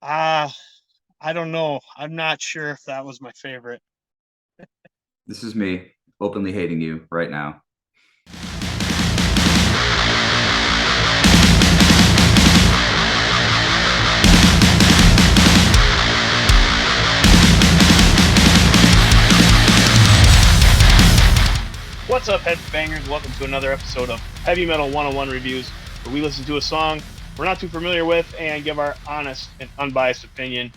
Uh, I don't know. I'm not sure if that was my favorite. This is me openly hating you right now. What's up, headbangers? Welcome to another episode of Heavy Metal 101 Reviews, where we listen to a song we're not too familiar with and give our honest and unbiased opinion.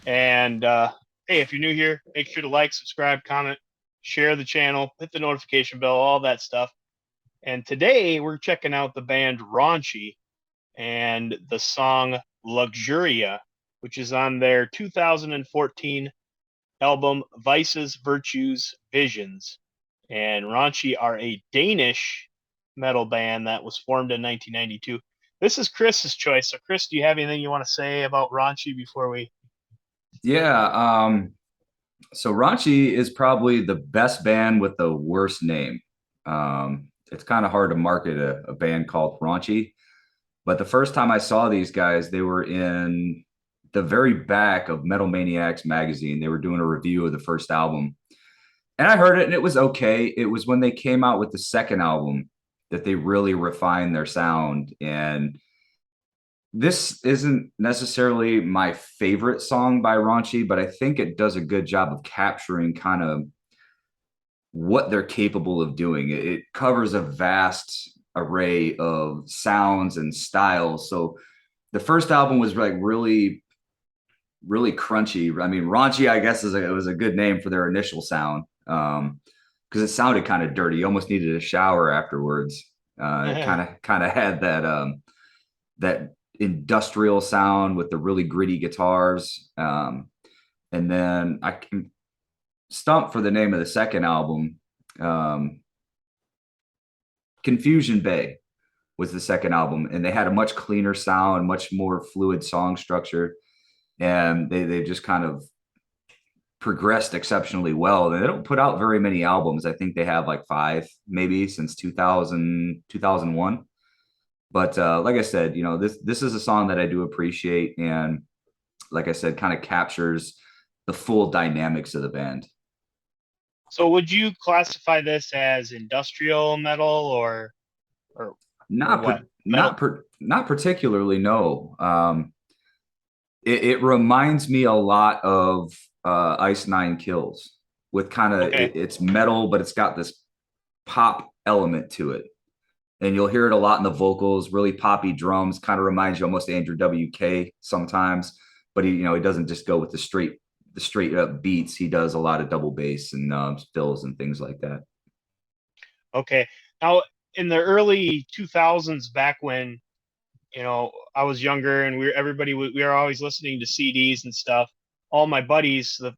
And hey, if you're new here, make sure to like, subscribe, comment, share the channel, hit the notification bell, all that stuff. And today we're checking out the band Raunchy and the song Luxuria, which is on their 2014 album Vices, Virtues, Visions. And Raunchy are a Danish metal band that was formed in 1992. This is Chris's choice. So, Chris, do you have anything you want to say about Raunchy before we? Yeah, so Raunchy is probably the best band with the worst name. It's kind of hard to market a band called Raunchy, but the first time I saw these guys, they were in the very back of Metal Maniacs magazine. They were doing a review of the first album, and I heard it, and it was okay. It was when they came out with the second album that they really refined their sound. And this isn't necessarily my favorite song by Raunchy, but I think it does a good job of capturing kind of what they're capable of doing. It covers a vast array of sounds and styles. So the first album was like really crunchy. I mean, Raunchy, I guess, it was a good name for their initial sound, because it sounded kind of dirty. You almost needed a shower afterwards. It kind of had that industrial sound with the really gritty guitars. And then I can stump for the name of the second album. Um, Confusion Bay was the second album, and they had a much cleaner sound, much more fluid song structure, and they just kind of progressed exceptionally well. They don't put out very many albums. I think they have like five, maybe since 2000, 2001. But like I said, this is a song that I do appreciate, and like I said, kind of captures the full dynamics of the band. So, would you classify this as industrial metal or or Not what? per, Metal? not particularly. No, it reminds me a lot of Ice Nine Kills with kind of Okay. it's metal, but it's got this pop element to it, and you'll hear it a lot in the vocals. Really poppy drums, kind of reminds you almost Andrew WK sometimes, but he doesn't just go with the straight up beats. He does a lot of double bass and fills and things like that. Okay. Now, in the early 2000s, back when I was younger and we were always listening to CDs and stuff. All my buddies, the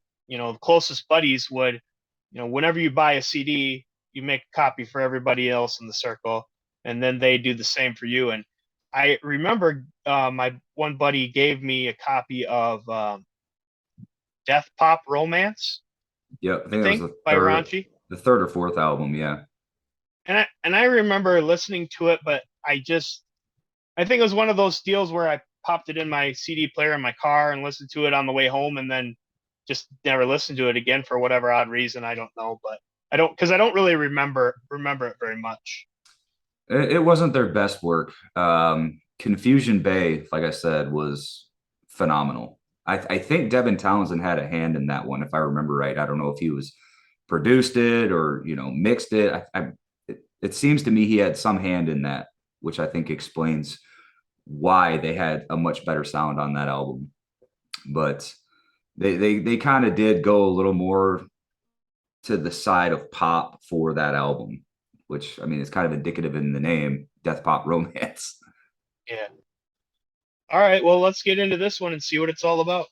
closest buddies would, whenever you buy a CD, you make a copy for everybody else in the circle, and then they do the same for you. And I remember my one buddy gave me a copy of Death Pop Romance, Yeah, I I think that was think, by Raunchy. the third or fourth album. Yeah. And I remember listening to it, but I think it was one of those deals where I popped it in my CD player in my car and listened to it on the way home, and then just never listened to it again for whatever odd reason. I don't know, but because I don't really remember it very much. It wasn't their best work. Confusion Bay, like I said, was phenomenal. I think Devin Townsend had a hand in that one, if I remember right. I don't know if he was produced it or mixed it. It seems to me he had some hand in that, which I think explains why they had a much better sound on that album. But they kind of did go a little more to the side of pop for that album, which I mean is kind of indicative in the name, Death Pop Romance. Yeah. All right. Well, let's get into this one and see what it's all about.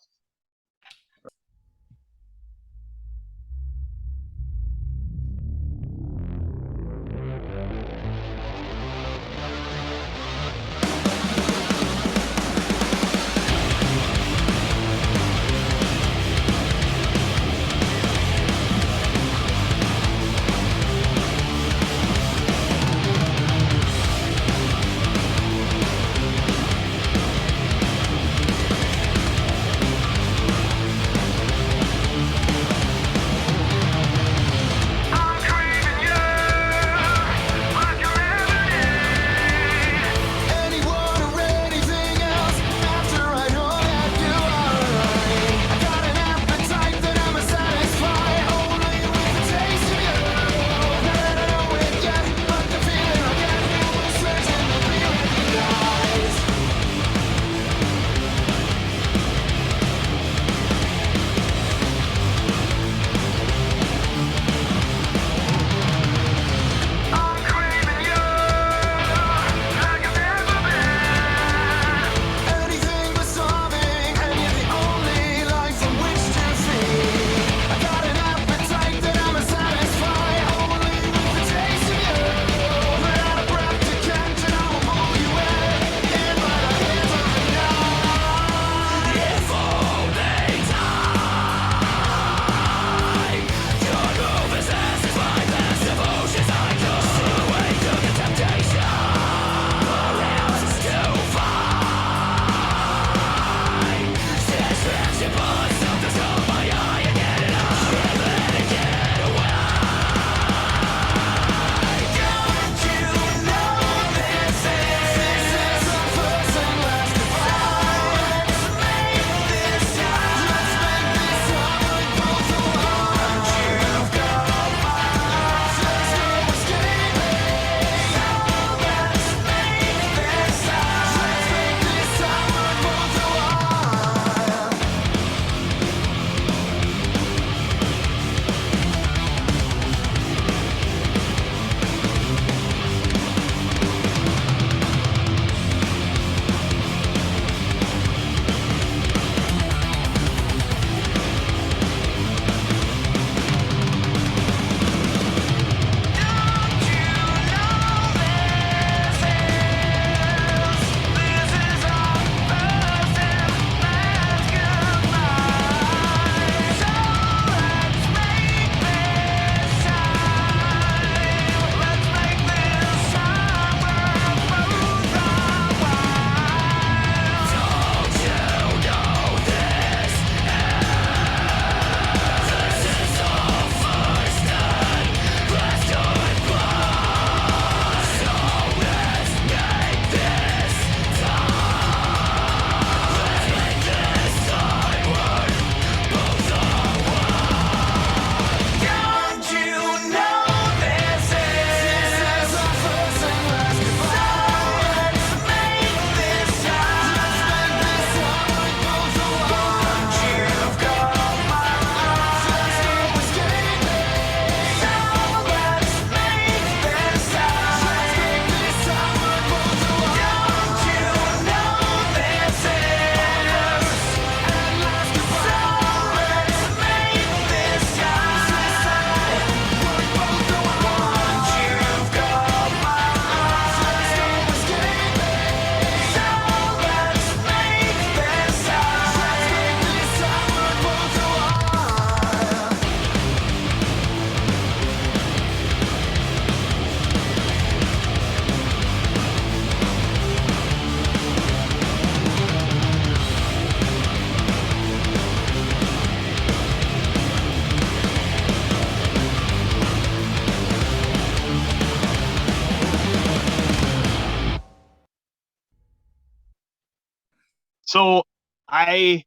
So I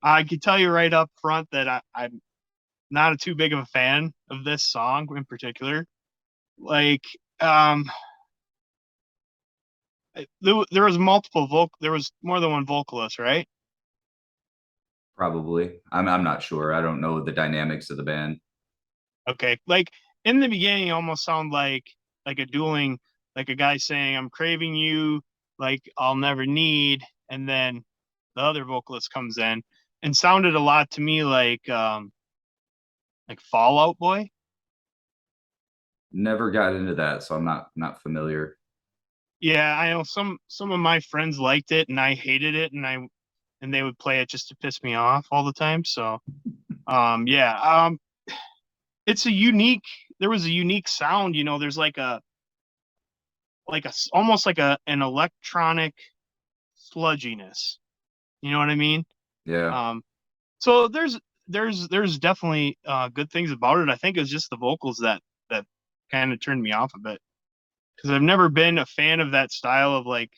I can tell you right up front that I'm not too big of a fan of this song in particular. Like, um, there was there was more than one vocalist, right? Probably. I'm not sure. I don't know the dynamics of the band. Okay, like in the beginning, it almost sound like a dueling, like a guy saying, "I'm craving you, like I'll never need," and then the other vocalist comes in and sounded a lot to me like Fallout Boy. Never got into that, so I'm not familiar. Yeah, I know some of my friends liked it and I hated it, and they would play it just to piss me off all the time. So yeah, it's a unique there was a unique sound, there's almost like an electronic sludginess. You know what I mean? Yeah. Um, so there's definitely good things about it. I think it's just the vocals that kind of turned me off a bit because I've never been a fan of that style of like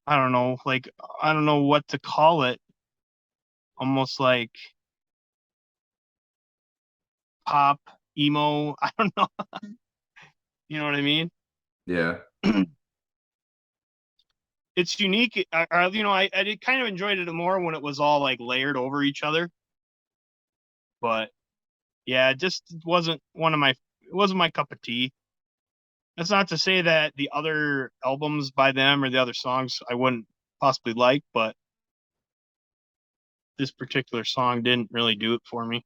I don't know, like I don't know what to call it, almost like pop emo. I don't know, you know what I mean? Yeah. It's unique. I did kind of enjoyed it more when it was all like layered over each other, but yeah, it just wasn't one of my. It wasn't my cup of tea. That's not to say that the other albums by them or the other songs I wouldn't possibly like, but this particular song didn't really do it for me.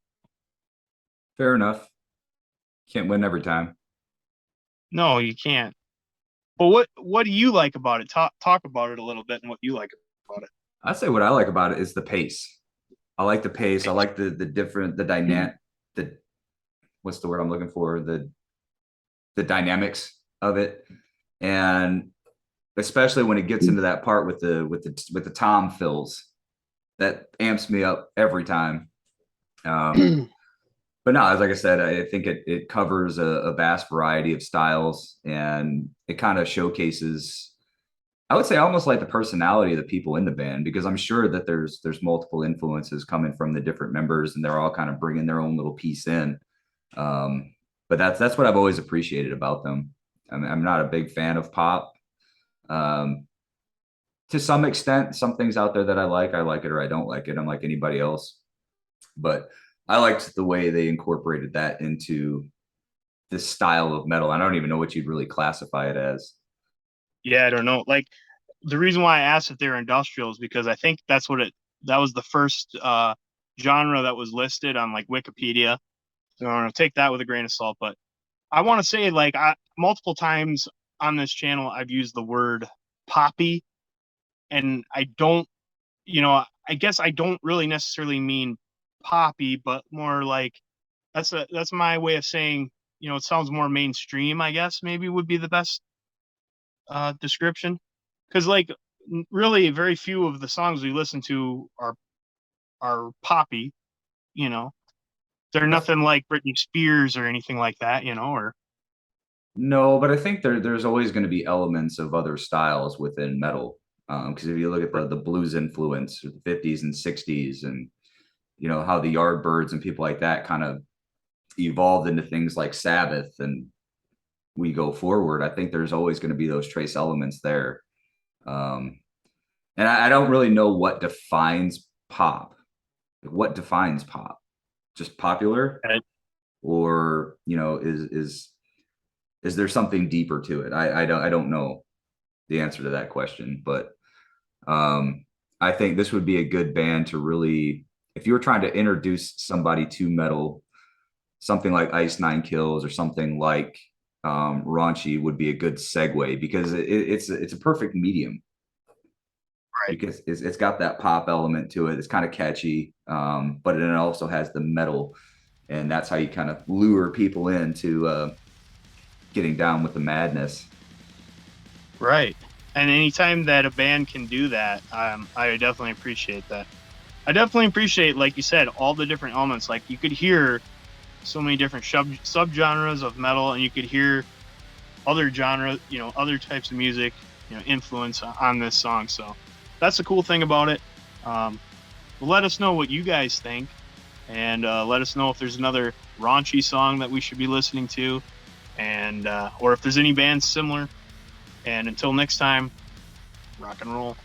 Fair enough. Can't win every time. No, you can't. But what do you like about it? Talk about it a little bit and what you like about I'd say what I like about it is the pace. I like the pace. I it. like the different the dynamic the what's the word I'm looking for? The dynamics of it. And especially when it gets into that part with the tom fills, that amps me up every time. Um, but no, as like I said, I think it covers a vast variety of styles, and it kind of showcases, I would say, almost like the personality of the people in the band, because I'm sure that there's multiple influences coming from the different members, and they're all kind of bringing their own little piece in. Um, but that's what I've always appreciated about them. I'm not a big fan of pop. Um, to some extent, some things out there that I like it or I don't like it. I'm like anybody else, but I liked the way they incorporated that into this style of metal. I don't even know what you'd really classify it as. Yeah, I don't know. Like the reason why I asked if they're industrial is because I think that was the first genre that was listed on like Wikipedia. So I don't know, take that with a grain of salt, but I want to say like multiple times on this channel I've used the word poppy and I don't, I guess I don't really necessarily mean poppy, but more like that's my way of saying, it sounds more mainstream, I guess maybe would be the best description. Because like really very few of the songs we listen to are poppy, you know. They're That's nothing like Britney Spears or anything like that, or no, but I think there's always going to be elements of other styles within metal. Because if you look at the blues influence, the 50s and 60s, and how the Yardbirds and people like that kind of evolved into things like Sabbath, and we go forward, I think there's always going to be those trace elements there. Um, and I don't really know what defines pop. What defines pop? Just popular, uh, or is there something deeper to it? I don't know the answer to that question, but I think this would be a good band to really, if you were trying to introduce somebody to metal, something like Ice Nine Kills or something like Raunchy would be a good segue, because it's a perfect medium, right, because it's got that pop element to it. It's kind of catchy, but it also has the metal, and that's how you kind of lure people into getting down with the madness. right. And anytime that a band can do that, I definitely appreciate that. I definitely appreciate, like you said, all the different elements. Like you could hear so many different subgenres of metal, and you could hear other genres, other types of music, influence on this song. So that's the cool thing about it. Let us know what you guys think, and let us know if there's another raunchy song that we should be listening to, and or if there's any bands similar. And until next time, rock and roll.